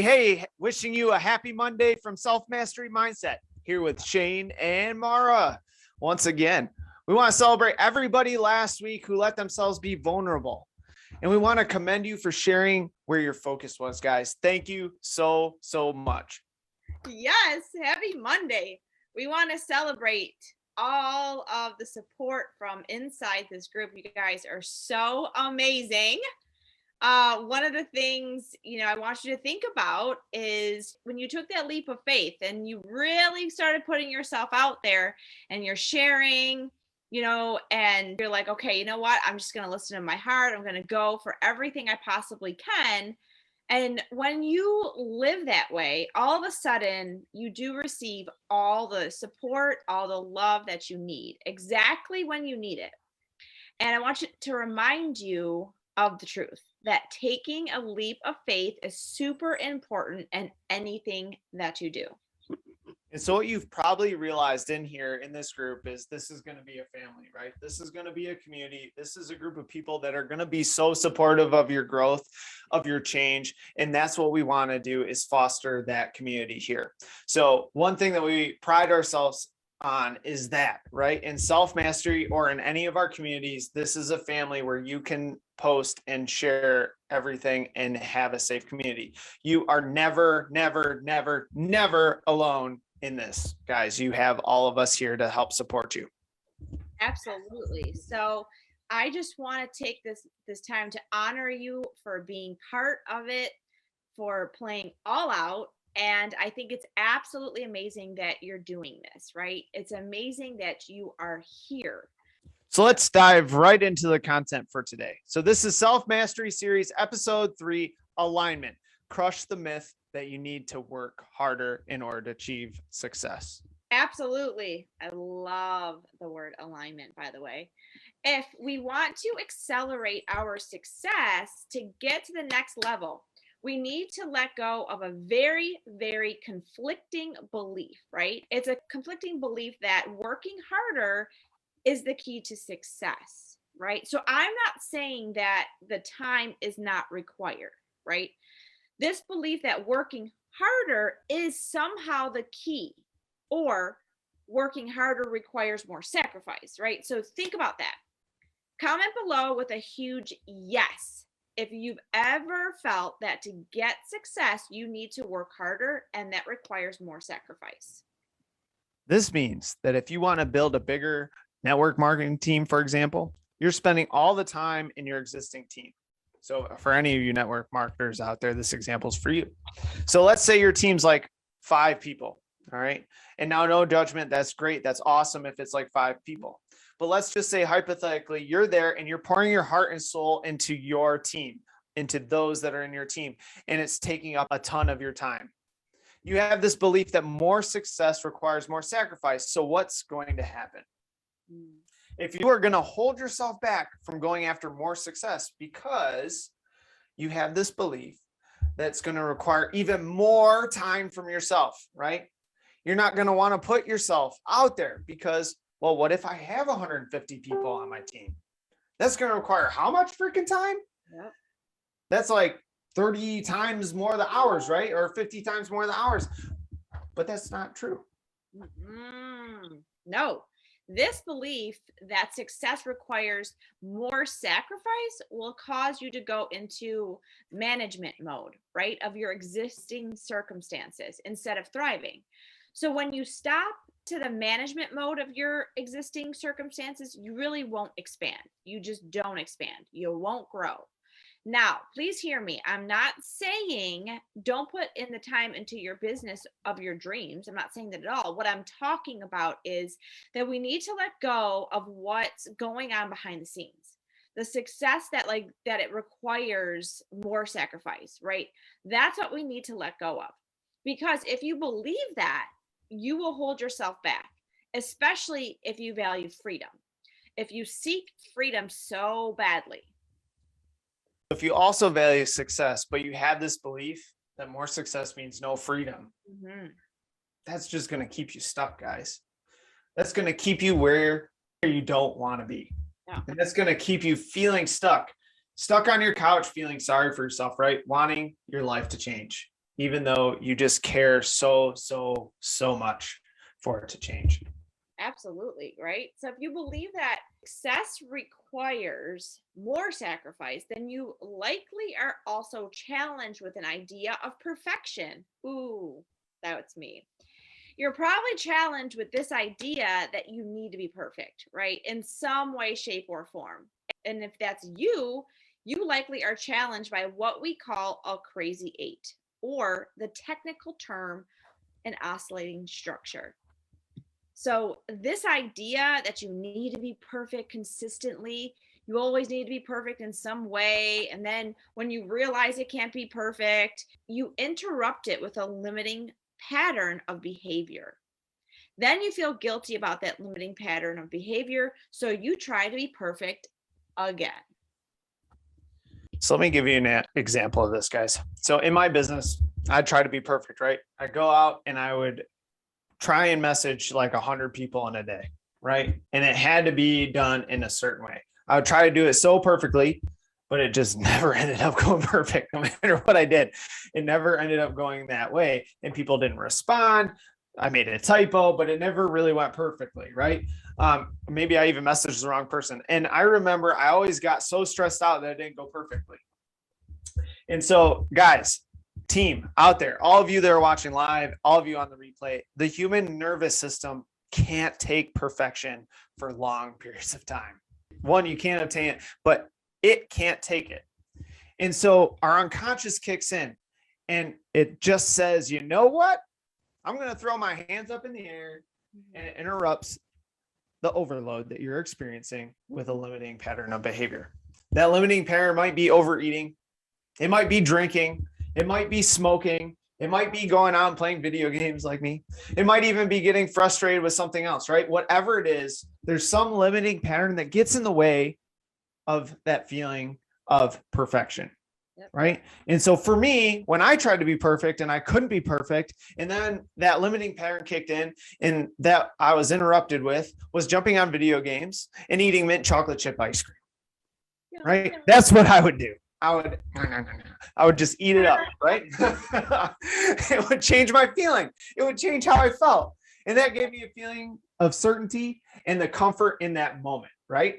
Hey, wishing you a happy Monday from Self Mastery Mindset here with Shane and Mara. Once again, we want to celebrate everybody last week who let themselves be vulnerable. And we want to commend you for sharing where your focus was, guys. Thank you so much. Yes, happy Monday. We want to celebrate all of the support from inside this group. You guys are so amazing. One of the things, I want you to think about is when you took that leap of faith and you really started putting yourself out there and you're sharing, and you're like, okay, you know what? I'm just going to listen to my heart. I'm going to go for everything I possibly can. And when you live that way, all of a sudden you do receive all the support, all the love that you need, exactly when you need it. And I want you to remind you of the truth that taking a leap of faith is super important in anything that you do. And so what you've probably realized in here in this group is this is going to be a family, right? This is going to be a community. This is a group of people that are going to be so supportive of your growth, of your change. And that's what we want to do, is foster that community here. So one thing that we pride ourselves on is that, right? In Self Mastery or in any of our communities, this is a family where you can post and share everything and have a safe community. You are never alone in this, guys. You have all of us here to help support you. Absolutely. So I just want to take this time to honor you for being part of it, for playing all out. And I think it's absolutely amazing that you're doing this, right? It's amazing that you are here. So let's dive right into the content for today. So this is Self Mastery Series, Episode 3, Alignment. Crush the myth that you need to work harder in order to achieve success. Absolutely. I love the word alignment, by the way. If we want to accelerate our success to get to the next level, we need to let go of a very conflicting belief, right? It's a conflicting belief that working harder is the key to success, right? So I'm not saying that the time is not required, right? This belief that working harder is somehow the key, or working harder requires more sacrifice, right? So think about that. Comment below with a huge yes if you've ever felt that to get success, you need to work harder and that requires more sacrifice. This means that if you want to build a bigger network marketing team, for example, you're spending all the time in your existing team. So for any of you network marketers out there, this example is for you. So let's say your team's like 5 people. All right. And now, no judgment. That's great. That's awesome if it's like 5 people. But let's just say hypothetically, you're there and you're pouring your heart and soul into your team, into those that are in your team, and it's taking up a ton of your time. You have this belief that more success requires more sacrifice. So what's going to happen? If you are going to hold yourself back from going after more success because you have this belief that's going to require even more time from yourself, right? You're not going to want to put yourself out there because, well, what if I have 150 people on my team? That's going to require how much freaking time? Yep. That's like 30 times more the hours, right? Or 50 times more the hours. But that's not true. No. This belief that success requires more sacrifice will cause you to go into management mode, right, of your existing circumstances instead of thriving. So when you stop to the management mode of your existing circumstances, you really won't expand. You just don't expand. You won't grow. Now, please hear me. I'm not saying don't put in the time into your business of your dreams. I'm not saying that at all. What I'm talking about is that we need to let go of what's going on behind the scenes. The success that it requires more sacrifice, right? That's what we need to let go of. Because if you believe that, you will hold yourself back, especially if you value freedom. If you seek freedom so badly. If you also value success, but you have this belief that more success means no freedom, that's just going to keep you stuck, guys. That's going to keep you where you don't want to be. Yeah. And that's going to keep you feeling stuck on your couch, feeling sorry for yourself, right? Wanting your life to change. even though you just care so much for it to change. Absolutely, right? So if you believe that success requires more sacrifice, then you likely are also challenged with an idea of perfection. Ooh, that's me. You're probably challenged with this idea that you need to be perfect, right? In some way, shape, or form. And if that's you, you likely are challenged by what we call a crazy eight, or the technical term, an oscillating structure. So, this idea that you need to be perfect consistently, you always need to be perfect in some way. And then when you realize it can't be perfect, you interrupt it with a limiting pattern of behavior. Then you feel guilty about that limiting pattern of behavior. So, you try to be perfect again. So let me give you an example of this, guys. So in my business, I try to be perfect, right? I go out and I would try and message like 100 people in a day, right? And it had to be done in a certain way. I would try to do it so perfectly, but it just never ended up going perfect. No matter what I did, it never ended up going that way. And people didn't respond. I made a typo, but it never really went perfectly, right? Maybe I even messaged the wrong person. And I remember I always got so stressed out that it didn't go perfectly. And so, guys, team out there, all of you that are watching live, all of you on the replay, the human nervous system can't take perfection for long periods of time. One, you can't obtain it, but it can't take it. And so our unconscious kicks in and it just says, you know what? I'm going to throw my hands up in the air, and it interrupts the overload that you're experiencing with a limiting pattern of behavior. That limiting pattern might be overeating. It might be drinking. It might be smoking. It might be going out and playing video games like me. It might even be getting frustrated with something else, right? Whatever it is, there's some limiting pattern that gets in the way of that feeling of perfection. Yep. Right. And so for me, when I tried to be perfect and I couldn't be perfect, and then that limiting pattern kicked in, and that I was interrupted with was jumping on video games and eating mint chocolate chip ice cream. Yeah, right. Yeah. That's what I would do. I would just eat it up. Right. It would change my feeling. It would change how I felt. And that gave me a feeling of certainty and the comfort in that moment. Right.